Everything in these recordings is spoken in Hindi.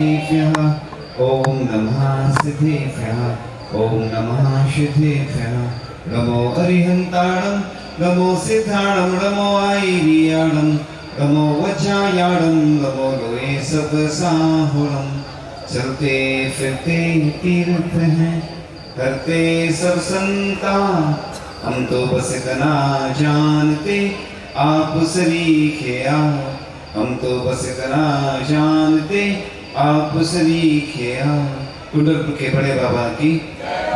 ओम नमः सिद्धेभ्यः ओम नमः सिद्धेभ्यः नमो अरिहन्ताणं नमो सिद्धाणं नमो आयर्याणं नमो वज्रायाणं नमो लोये सबसाहुणं चलते फिरते तीर्थ हैं करते सब संता हम तो बस इतना जानते आप सरीखे हम तो बस इतना जानते आप सरीखे कुंडलपुर के बड़े बाबा की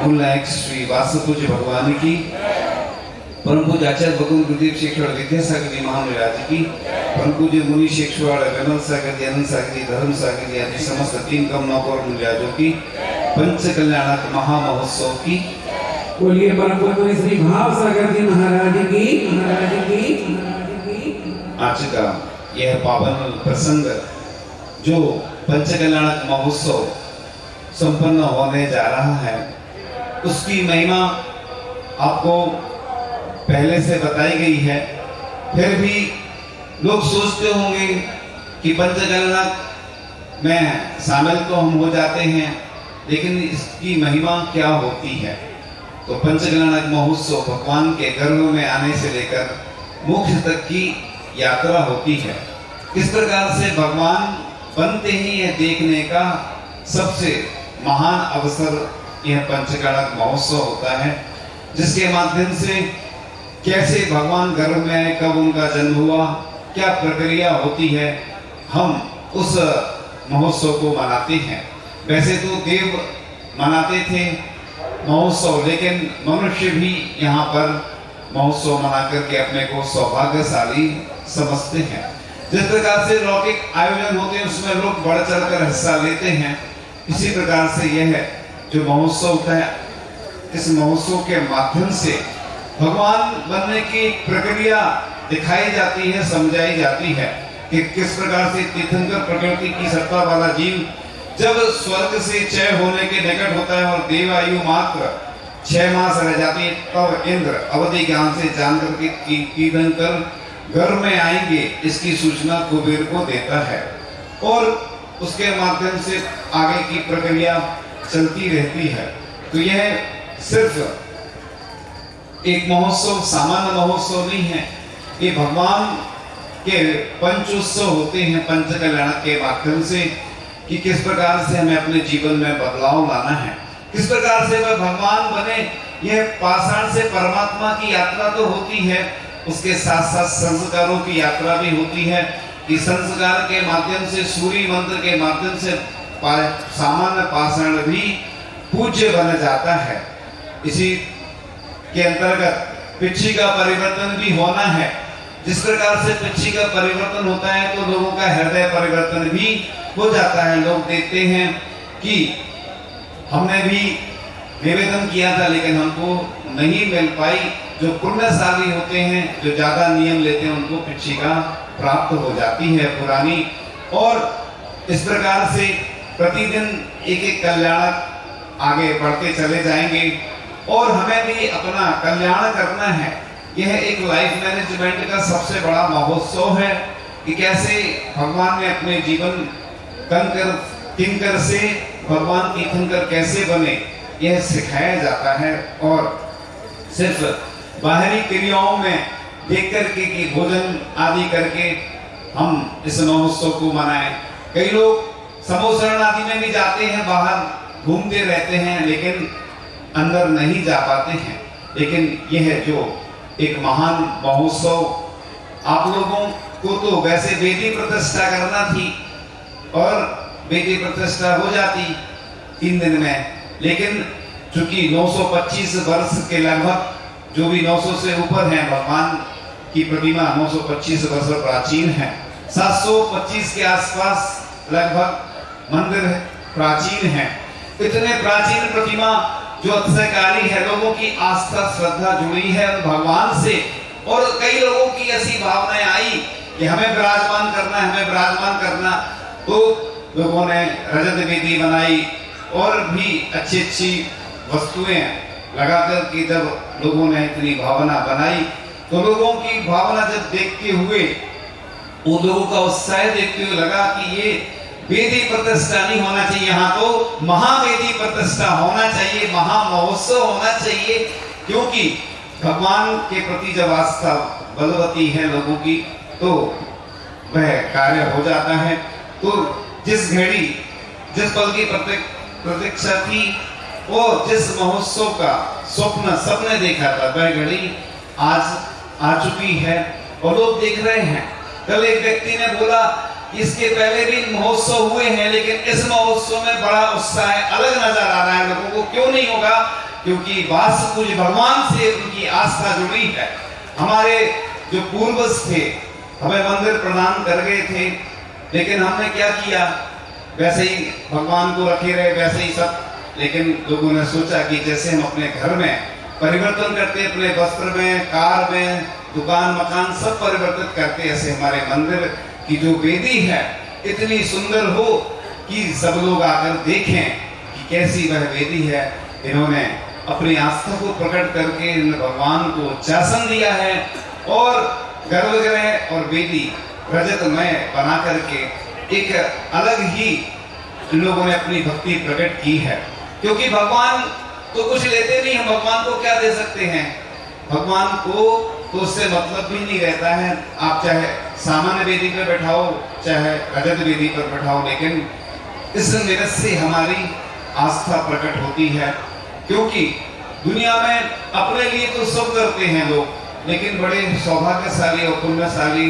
मूलायक श्री वासुपूज्य भगवान की परम पूज्य आचार्य भगवान गुरुदेव शेखर विद्यासागर जी महाराज की परम पूज्य मुनि शेखर विमल सागर जी अनंत सागर जी धर्म सागर जी आदि समस्त तीन कमनों और मुनिराजों की पंच कल्याणक महामहोत्सव की बोलिए परम पूज्य श्री भाव सागर जी महाराज की आज का यह पावन प्रसंग जो पंचकल्याणक महोत्सव संपन्न होने जा रहा है उसकी महिमा आपको पहले से बताई गई है। फिर भी लोग सोचते होंगे कि पंचकल्याणक में शामिल तो हम हो जाते हैं, लेकिन इसकी महिमा क्या होती है। तो पंचकल्याणक महोत्सव भगवान के गर्भ में आने से लेकर मोक्ष तक की यात्रा होती है। किस प्रकार से भगवान बनते ही यह देखने का सबसे महान अवसर यह पंचकल्याणक महोत्सव होता है, जिसके माध्यम से कैसे भगवान गर्भ में आए, कब उनका जन्म हुआ, क्या प्रक्रिया होती है, हम उस महोत्सव को मनाते हैं। वैसे तो देव मनाते थे महोत्सव, लेकिन मनुष्य भी यहाँ पर महोत्सव मना करके अपने को सौभाग्यशाली समझते हैं। जिस प्रकार से लौकिक आयोजन होते हैं उसमें लोग बढ़ चढ़कर हिस्सा लेते हैं, इसी प्रकार से यह जो महोत्सव है, इस महोत्सव के माध्यम से भगवान बनने की प्रक्रिया दिखाई जाती है, समझाई जाती है कि किस प्रकार से तीर्थंकर प्रकृति की सत्ता वाला जीव जब स्वर्ग से क्षय होने के निकट होता है और देवायु मात्र 6 मास रह जाती है, तब इंद्र अवधि ज्ञान से जान करके तीर्थंकर घर में आएंगे इसकी सूचना कुबेर को देता है और उसके माध्यम से आगे की प्रक्रिया चलती रहती है। तो यह सिर्फ एक महोत्सव, सामान्य महोत्सव नहीं है, ये भगवान के पंचोत्सव होते हैं पंचकल्याणक के माध्यम से कि किस प्रकार से हमें अपने जीवन में बदलाव लाना है, किस प्रकार से वह भगवान बने। यह पाषाण से परमात्मा की यात्रा तो होती है, उसके साथ साथ संस्कारों की यात्रा भी होती है कि संस्कार के माध्यम से, सूर्य मंत्र के माध्यम से सामान्य पाषाण भी पूज्य बन जाता है। इसी के अंतर्गत पिछी का परिवर्तन भी होना है। जिस प्रकार से पिछी का परिवर्तन होता है तो लोगों का हृदय परिवर्तन भी हो जाता है। लोग देखते हैं कि हमने भी निवेदन किया था लेकिन हमको नहीं मिल पाई। जो पुण्यशाली होते हैं, जो ज्यादा नियम लेते हैं, उनको पिछिका प्राप्त हो जाती है पुरानी। और इस प्रकार से प्रतिदिन एक एक कल्याणक आगे बढ़ते चले जाएंगे और हमें भी अपना कल्याण करना है। यह एक लाइफ मैनेजमेंट का सबसे बड़ा महोत्सव है कि कैसे भगवान ने अपने जीवन किंकर से भगवान तीर्थंकर कैसे बने, यह सिखाया जाता है। और सिर्फ बाहरी क्रियाओं में देख करके कि भोजन आदि करके हम इस महोत्सव को मनाएं। कई लोग समोसरण आदि में भी जाते हैं, बाहर घूमते रहते हैं, लेकिन अंदर नहीं जा पाते हैं। लेकिन यह जो एक महान महोत्सव, आप लोगों को तो वैसे वेदी प्रतिष्ठा करना थी और वेदी प्रतिष्ठा हो जाती 3 दिन में, लेकिन चूंकि 925 वर्ष के लगभग, जो भी 900 से ऊपर हैं, भगवान की प्रतिमा 925 वर्ष प्राचीन है। 725 के आसपास लगभग मंदिर प्राचीन है। इतने प्राचीन प्रतिमा जो अतिशयकारी है, लोगों की आस्था श्रद्धा जुड़ी है भगवान से। और कई लोगों की ऐसी भावनाएं आई कि हमें विराजमान करना है, हमें विराजमान करना, तो लोगों ने रजत वेदी बनाई और भी अच्छी अच्छी वस्तुएं लगाकर कि जब लोगों ने इतनी भावना बनाई तो लोगों की भावना जब देखते हुए, उन लोगों का उत्साह देखते हुए लगा कि ये वेदी प्रतिष्ठा नहीं होना चाहिए, यहाँ तो महावेदी प्रतिष्ठा होना चाहिए, महामहोत्सव होना चाहिए। क्योंकि भगवान के प्रति जब आस्था बलवती है लोगों की तो वह कार्य हो जाता है। तो जिस घड़ी जिस पल की प्रतीक्षा थी और जिस महोत्सव का स्वप्न सबने देखा था वह घड़ी आज आ चुकी है और लोग देख रहे हैं। कल एक व्यक्ति ने बोला इसके पहले भी महोत्सव हुए हैं लेकिन इस महोत्सव में बड़ा उत्साह है, अलग नजर आ रहा है लोगों को। क्यों नहीं होगा? क्योंकि वासुदेव भगवान से उनकी आस्था जुड़ी है। हमारे जो पूर्वज थे हमें मंदिर प्रदान कर गए थे, लेकिन हमने क्या किया? वैसे ही भगवान को रखे रहे, वैसे ही सब। लेकिन लोगों ने सोचा कि जैसे हम अपने घर में परिवर्तन करते, अपने वस्त्र में, कार में, दुकान मकान सब परिवर्तित करते, ऐसे हमारे मंदिर की जो वेदी है इतनी सुंदर हो कि सब लोग आकर देखें कि कैसी वह वेदी है। इन्होंने अपनी आस्था को प्रकट करके भगवान को शासन दिया है और गर्भगृह और वेदी रजतमय बना करके एक अलग ही लोगों ने अपनी भक्ति प्रकट की है। क्योंकि भगवान तो कुछ लेते नहीं, हम भगवान को क्या दे सकते हैं? भगवान को तो उससे मतलब भी नहीं रहता है। आप चाहे सामान्य वेदी पर बैठाओ चाहे रजत वेदी पर बैठाओ, लेकिन इस निरत से हमारी आस्था प्रकट होती है। क्योंकि दुनिया में अपने लिए तो सब करते हैं लोग, लेकिन बड़े सौभाग्यशाली और पुण्यशाली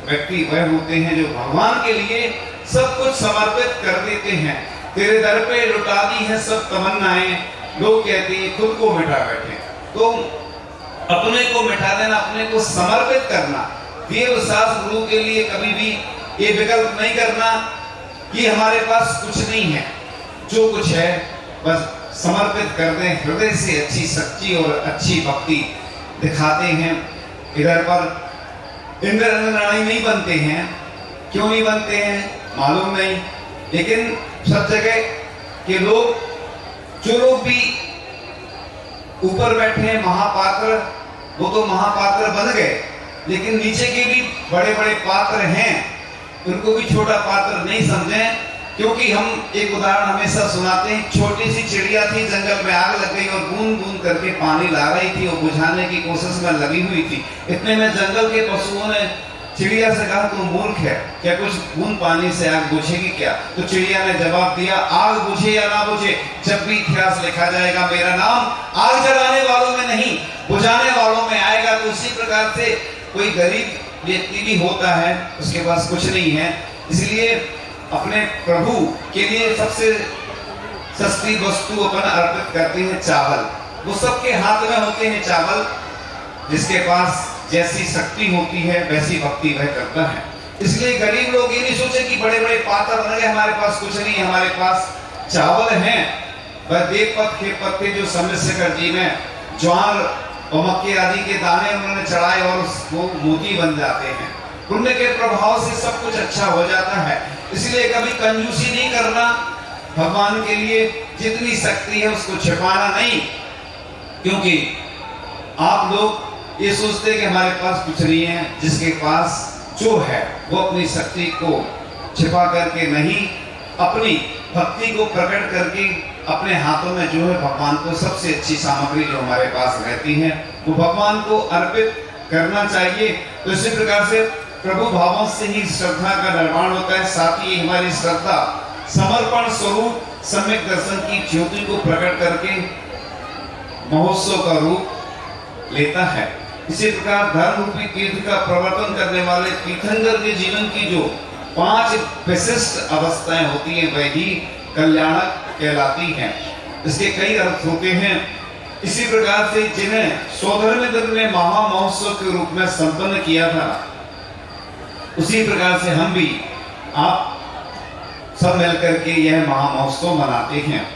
व्यक्ति वह होते हैं जो भगवान के लिए सब कुछ समर्पित कर देते हैं। तेरे दर पे लुटा दी है सब तमन्नाएं, लोग कहते हैं खुद को मिटा बैठे। तो अपने को मिटा देना, अपने को समर्पित करना, देव शास्त्र गुरु के लिए कभी भी ये विकल्प नहीं करना कि हमारे पास कुछ नहीं है, जो कुछ है बस समर्पित कर दें। हृदय से अच्छी सच्ची और अच्छी भक्ति दिखाते हैं। इधर पर इंद्र रानी नहीं बनते हैं। क्यों नहीं बनते हैं मालूम नहीं, लेकिन सब जगह के लोग, जो लोग भी ऊपर बैठे हैं महापात्र, वो तो महापात्र बन गए, लेकिन नीचे के भी बड़े बड़े पात्र हैं, उनको भी छोटा पात्र नहीं समझें। क्योंकि हम एक उदाहरण हमेशा सुनाते हैं, छोटी सी चिड़िया थी, जंगल में आग लग गई और बूंद बूंद करके पानी ला रही थी और बुझाने की कोशिश में लगी हुई थी। इतने में जंगल के पशुओं ने चिड़िया से कहा तुम मूर्ख है, क्या कुछ बूंद पानी से आग बुझेगी क्या? तो चिड़िया ने जवाब दिया, आग बुझे या ना बुझे, जब भी इतिहास लिखा जाएगा मेरा नाम आग जलाने वालों में नहीं बुझाने वालों में आएगा। तो उसी प्रकार से कोई गरीब व्यक्ति भी होता है, उसके पास कुछ नहीं है, इसलिए अपने प्रभु के लिए सबसे सस्ती वस्तु अपन अर्पित करते हैं चावल। वो सबके हाथ में होते हैं चावल, जिसके पास जैसी शक्ति होती है वैसी भक्ति वह करता है। इसलिए गरीब लोग ये नहीं सोचे कि बड़े बड़े पात्र बन गए, हमारे पास कुछ नहीं है, हमारे पास चावल हैं। वह देवपथ के पत्ते जो समस्या जी में ज्वार और मक्के आदि के दाने उन्होंने चढ़ाए और वो मोती बन जाते हैं। पुण्य के प्रभाव से सब कुछ अच्छा हो जाता है। इसलिए कभी कंजूसी नहीं करना, भगवान के लिए जितनी शक्ति है उसको छिपाना नहीं। क्योंकि आप लोग ये सोचते कि हमारे पास कुछ नहीं है, जिसके पास जो है वो अपनी शक्ति को छिपा करके नहीं, अपनी भक्ति को प्रकट करके अपने हाथों में जो है भगवान को सबसे अच्छी सामग्री जो हमारे पास रहती है वो भगवान को अर्पित करना चाहिए। तो इसी प्रकार से प्रभु भावों से ही श्रद्धा का निर्माण होता है। साथ ही हमारी श्रद्धा समर्पण स्वरूप सम्यक दर्शन की ज्योति को प्रकट करके महोत्सव का रूप लेता है। इसी प्रकार धर्म रूपी तीर्थ का प्रवर्तन करने वाले तीर्थंकर के जीवन की जो 5 विशिष्ट अवस्थाएं होती हैं वही कल्याणक कहलाती हैं। इसके कई अर्थ होते हैं। इसी प्रकार से जिन्हें सौधर्मेंद्र ने महा महोत्सव के रूप में संपन्न किया था, उसी प्रकार से हम भी आप सब मिलकर के यह महा महोत्सव मनाते हैं।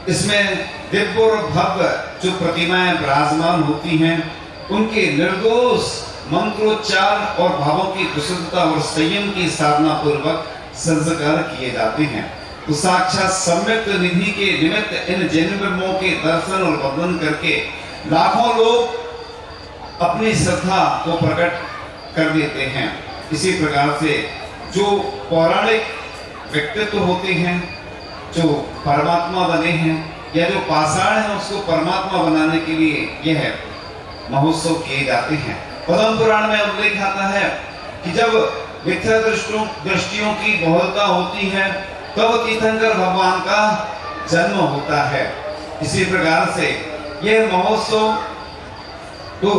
इसमें दिव्य और भव्य जो प्रतिमाएं विराजमान होती हैं उनके निर्दोष मंत्रोच्चार और भावों की विशुद्धता और संयम की साधना पूर्वक संस्कार किए जाते हैं। तो साक्षात सम्यक निधि के निमित्त इन जन्मों के दर्शन और वंदन करके लाखों लोग अपनी श्रद्धा को प्रकट कर देते हैं। इसी प्रकार से जो पौराणिक व्यक्तित्व होते हैं, जो परमात्मा बने हैं या जो पाषाण है उसको परमात्मा बनाने के लिए यह महोत्सव किए जाते हैं। पद्म पुराण में उल्लेख आता है कि जब मिथ्या दृष्टियों की बहुलता होती है तब तीर्थंकर भगवान का जन्म होता है। इसी प्रकार से यह महोत्सव तो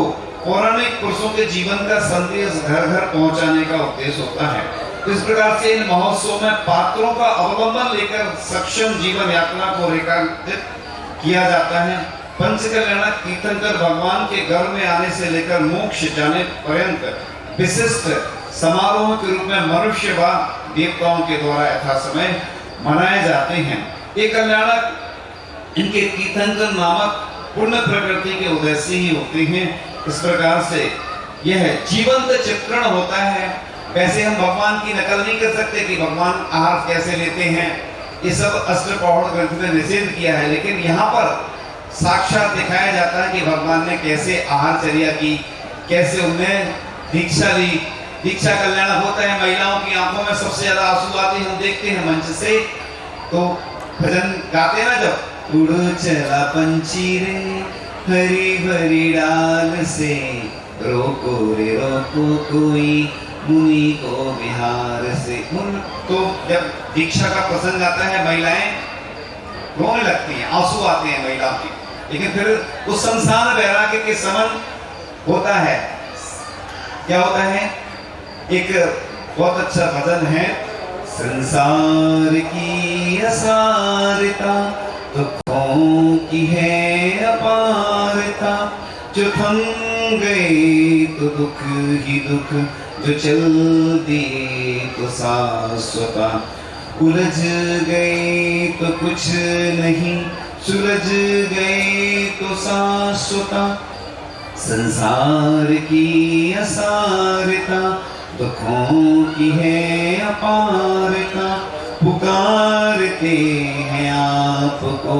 पौराणिक पुरुषों के जीवन का संदेश घर घर पहुंचाने का उद्देश्य होता है। इस प्रकार से इन महोत्सव में पात्रों का अवलंबन लेकर सक्षम जीवन यात्रा को रेखांकित किया जाता है। पंचकल्याणक तीर्थंकर भगवान के घर में आने से लेकर मोक्ष जाने पर्यंत विशिष्ट समारोह के रूप में मनुष्य व देवताओं के द्वारा यथा समय मनाए जाते हैं। ये कल्याणक इनके तीर्थंकर नामक पुण्य प्रकृति के उदय से ही होते हैं। इस प्रकार से यह जीवंत चित्रण होता है। वैसे हम भगवान की नकल नहीं कर सकते कि भगवान आहार कैसे लेते हैं, ये सब अष्टप्रौढ़ ग्रंथ में निषेध किया है, लेकिन यहाँ पर साक्षात दिखाया जाता है कि भगवान ने कैसे आहारचर्या की, कैसे उन्होंने दीक्षा ली। दीक्षा कल्याण होता है, महिलाओं की आंखों में सबसे ज्यादा आंसू आते हैं, हम देखते हैं मंच से, तो भजन गाते ना जब उड़ चला पंछी रे हरी भरी डाल से, रोको रे रोको कोई मुनि को बिहार से। तो जब दीक्षा का प्रसंग आता है महिलाएं रोने लगती हैं, आंसू आते हैं महिलाओं के, लेकिन फिर उस संसार वैराग्य के समन होता है। क्या होता है? एक बहुत अच्छा भजन है, संसार की असारता दुखों की है अपारता, जो थम गए तो दुख ही दुख, जो चल दी तो शाश्वता, उलझ गए तो कुछ नहीं, सुलझ गए तो शाश्वता, संसार की असारता दुखों की है अपारता, पुकारते हैं आपको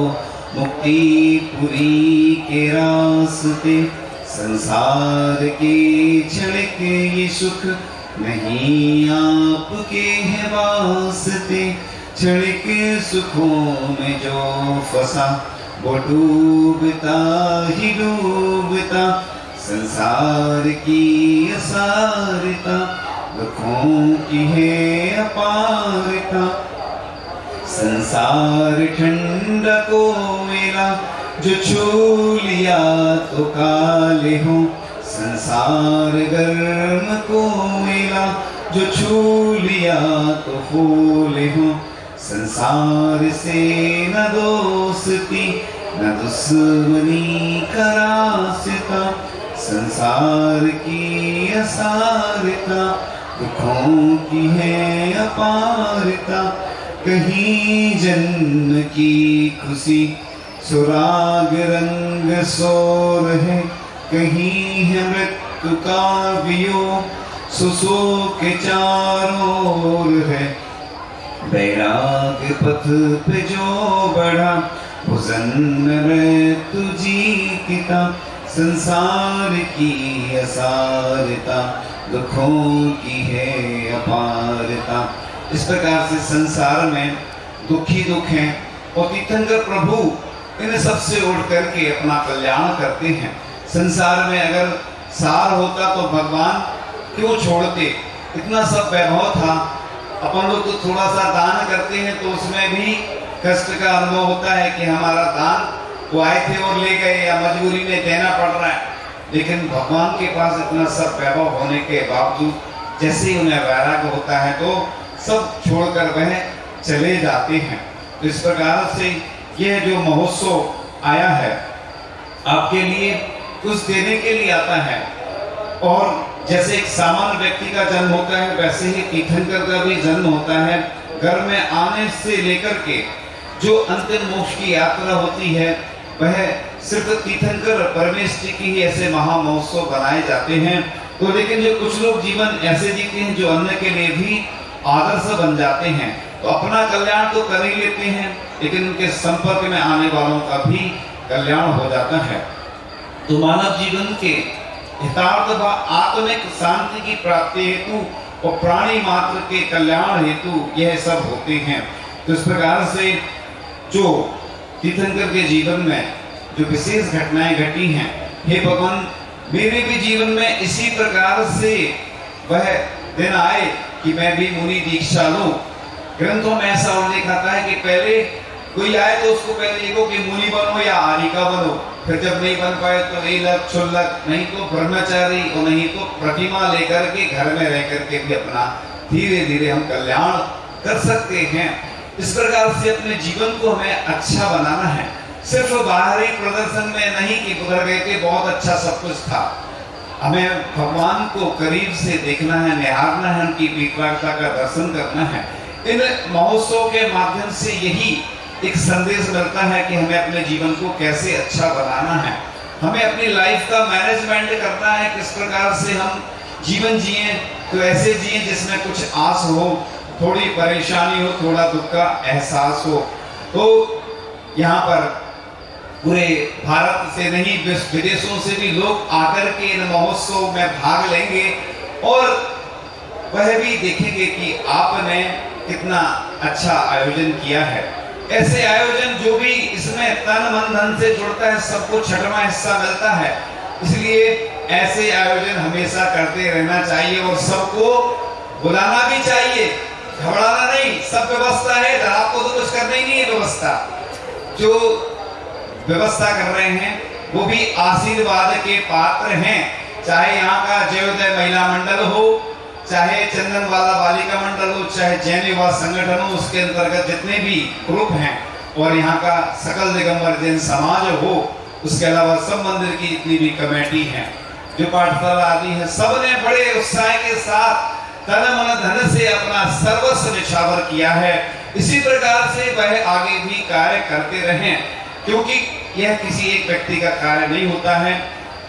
मुक्तिपुरी के रास्ते, संसार के क्षणिक ये सुख नहीं आपके है वास्ते, क्षणिक सुखों में जो फंसा वो डूबता ही डूबता, संसार की असारता दुखों की है अपारता, संसार ठंडा कोयला जो छू लिया तो काले हो, संसार गर्म कोयला जो छू लिया तो फूले हो, संसार से न दोस्ती न दुश्मनी का रास्ता, संसार की असारता दुखों की है अपारता, कहीं जन्म की खुशी सुराग रंग सोर है, कहीं है मृत्यु का वियोग सुसो के चारों ओर है, वैराग्य पथ पे जो बढ़ा वो जन्म मृत्यु जीता, संसार की असारता दुखों की है अपारता। इस प्रकार से संसार में दुखी दुख हैं और तीर्थंकर प्रभु इन सबसे उड़ करके अपना कल्याण करते हैं। संसार में अगर सार होता तो भगवान क्यों छोड़ते? इतना सब वैभव था, अपन लोग तो थोड़ा सा दान करते हैं तो उसमें भी कष्ट का अनुभव होता है कि हमारा दान वो आए थे और ले गए या मजबूरी में देना पड़ रहा है, लेकिन भगवान के पास इतना सब वैभव होने के बावजूद जैसे ही उन्हें वैराग्य होता है तो सब छोड़कर वह चले जाते हैं। तो इस प्रकार से यह जो महोत्सव आया है आपके लिए कुछ देने के लिए आता है, और जैसे एक सामान्य व्यक्ति का जन्म होता है वैसे ही तीर्थंकर का भी जन्म होता है। घर में आने से लेकर के जो अंतिम मोक्ष की यात्रा होती है वह सिर्फ तीर्थंकर परमेश्वर की ही ऐसे महामहोत्सव बनाए जाते हैं। तो लेकिन जो कुछ लोग जीवन ऐसे जीते हैं जो अन्य के लिए भी आदर्श बन जाते हैं, तो अपना कल्याण तो कर ही लेते हैं लेकिन उनके संपर्क में आने वालों का भी कल्याण हो जाता है। तो मानव जीवन के हितार्थ व आत्मिक शांति की प्राप्ति हेतु और प्राणी मात्र के कल्याण हेतु यह सब होते हैं। तो इस प्रकार से जो तीर्थंकर के जीवन में जो विशेष घटनाएं घटी हैं, हे भगवान मेरे भी जीवन में इसी प्रकार से वह दिन आए कि मैं भी मुनि दीक्षा लूं। ग्रंथों में ऐसा उल्लेख आता है कि पहले कोई आए तो उसको पहले लिखो कि मुनि बनो या आरिका बनो, फिर जब नहीं बन पाए तो एलक क्षुल्लक, नहीं तो ब्रह्मचारी और नहीं तो प्रतिमा लेकर के घर में रह करके भी अपना धीरे धीरे हम कल्याण कर सकते हैं। इस प्रकार से अपने जीवन को हमें अच्छा बनाना है, सिर्फ बाहरी प्रदर्शन में नहीं कि उधर गए के बहुत अच्छा सब कुछ था। हमें भगवान को करीब से देखना है, निहारना है, उनकी विकरालता का दर्शन करना है। इन महोत्सव के माध्यम से यही एक संदेश मिलता है कि हमें अपने जीवन को कैसे अच्छा बनाना है, हमें अपनी लाइफ का मैनेजमेंट करना है, किस प्रकार से हम जीवन जिए तो ऐसे जिए जिसमें कुछ आस हो, थोड़ी परेशानी हो, थोड़ा दुख का एहसास हो। तो यहाँ पर पूरे भारत से नहीं विदेशों से भी लोग आकर के इन महोत्सव में भाग लेंगे और वह भी देखेंगे कि आपने कितना अच्छा आयोजन किया है। ऐसे आयोजन जो भी इसमें तन मन धन से जुड़ता है सबको छठवां हिस्सा मिलता है, इसलिए ऐसे आयोजन हमेशा करते रहना चाहिए और सबको बुलाना भी चाहिए, घबराना नहीं। सब व्यवस्था है, आपको तो कुछ करना ही नहीं है। व्यवस्था जो व्यवस्था कर रहे हैं वो भी आशीर्वाद के पात्र हैं, चाहे यहाँ का जयोदय महिला मंडल हो, चाहे चंदन वाला बालिका मंडल हो, चाहे जैन युवा संगठन हो, उसके अंतर्गत जितने भी ग्रुप हैं, और यहाँ का सकल दिगंबर जैन समाज हो, उसके अलावा सब मंदिर की जितनी भी कमेटी है, जो पाठशाला आदि है, सबने बड़े उत्साह के साथ तन मन धन से अपना सर्वस्व निछावर किया है। इसी प्रकार से वह आगे भी कार्य करते रहें, क्योंकि यह किसी एक व्यक्ति का कार्य नहीं होता है।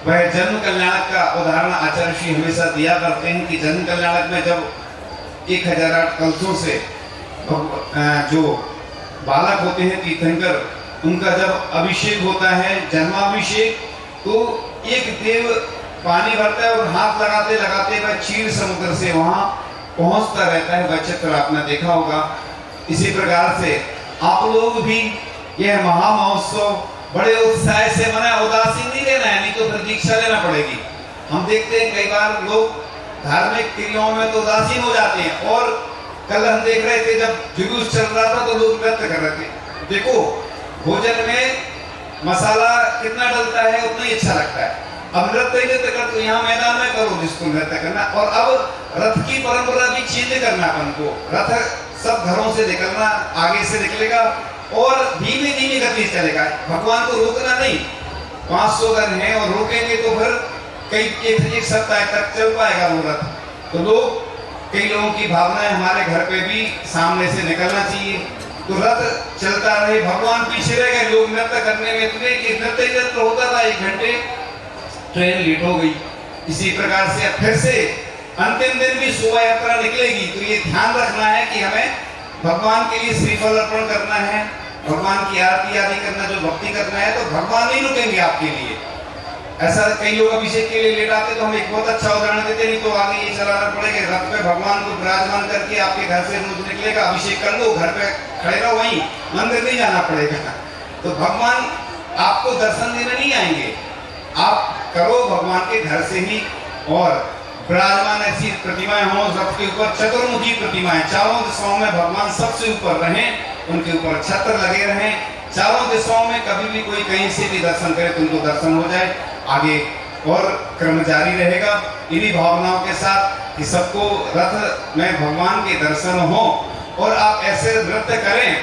वह जन्म कल्याणक का उदाहरण आचार्य श्री हमेशा दिया करते हैं कि जन्म कल्याणक में जब 1008 कलशों से जो बालक होते हैं तीर्थंकर, उनका जब अभिषेक होता है, जन्माभिषेक, तो एक देव पानी भरता है और हाथ लगाते लगाते वह क्षीर समुद्र से वहां पहुंचता रहता है। वह चित्र आपने देखा होगा। इसी प्रकार से आप लोग भी यह महामहोत्सव बड़े उत्साह से मनाए, उदासीन नहीं रहना है, नहीं तो फिर दीक्षा लेना पड़ेगी। हम देखते हैं कई बार लोग धार्मिक क्रियाओं में तो उदासीन हो जाते हैं। और कल हम देख रहे थे जब जुलूस चल रहा था तो लोग नृत्य कर रहे थे। देखो भोजन में मसाला कितना डलता है उतना ही अच्छा लगता है। अब नृत्य कर तो यहाँ मैदान में करो जिसको नृत्य करना। और अब रथ की परंपरा भी चेंज करना, अपन को रथ सब घरों से निकलना, आगे से निकलेगा और धीमे धीमे गति चलेगा। भगवान को रोकना नहीं। 500 गण है और रोकेंगे तो फिर कई एक सप्ताह तक चल पाएगा वो रथ। तो लोग कई लोगों की भावना है हमारे घर पे भी सामने से निकलना चाहिए, तो रथ चलता रहे, भगवान पीछे रह गए। लोग नृत्य करने में इतने कि नृत्य होता था 1 घंटे, ट्रेन लेट हो गई। इसी प्रकार से फिर से अंतिम दिन भी शोभा यात्रा निकलेगी। तो ये ध्यान रखना है कि हमें भगवान के लिए श्रीफल अर्पण करना है, भगवान की आरती आदि करना, जो भक्ति करना है, तो भगवान नहीं रुकेंगे आपके लिए। ऐसा कई लोग अभिषेक के लिए लेट आते, तो हम एक बहुत अच्छा उदाहरण देते, नहीं तो आगे ये चलाना पड़ेगा। रथ पे भगवान को विराजमान करके आपके घर से रोज निकलेगा, अभिषेक कर लो, घर पे खड़े रहो, वहीं मंदिर नहीं जाना पड़ेगा। तो भगवान आपको दर्शन देने नहीं आएंगे, आप करो भगवान के घर से ही। और विराजमान ऐसी प्रतिमाएं हों रथ के ऊपर, चतुर्मुखी प्रतिमाएं, चारों दिशाओं में भगवान सबसे ऊपर रहें, उनके ऊपर छत्र लगे रहें, चारों दिशाओं में कभी भी कोई कहीं से भी दर्शन करे तो उनको दर्शन हो जाए। आगे और क्रम जारी रहेगा इन्हीं भावनाओं के साथ कि सबको रथ में भगवान के दर्शन हो। और आप ऐसे नृत्य करें,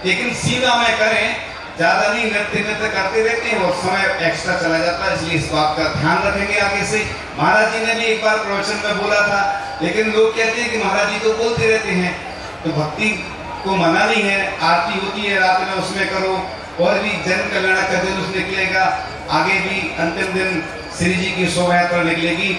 लेकिन सीमा में करें, ज्यादा नहीं। नृत्य करते रहते हैं और समय एक्स्ट्रा चला जाता है, इसलिए इस बात का ध्यान रखेंगे आगे से। महाराज जी ने भी एक बार प्रवचन में बोला था, लेकिन लोग कहते हैं कि महाराज जी तो बोलते रहते हैं, तो भक्ति को मना नहीं है। आरती होती है रात में, उसमें करो। और भी जन कल्याण का जुलूस निकलेगा, आगे भी अंतिम दिन श्री जी की शोभा यात्रा निकलेगी।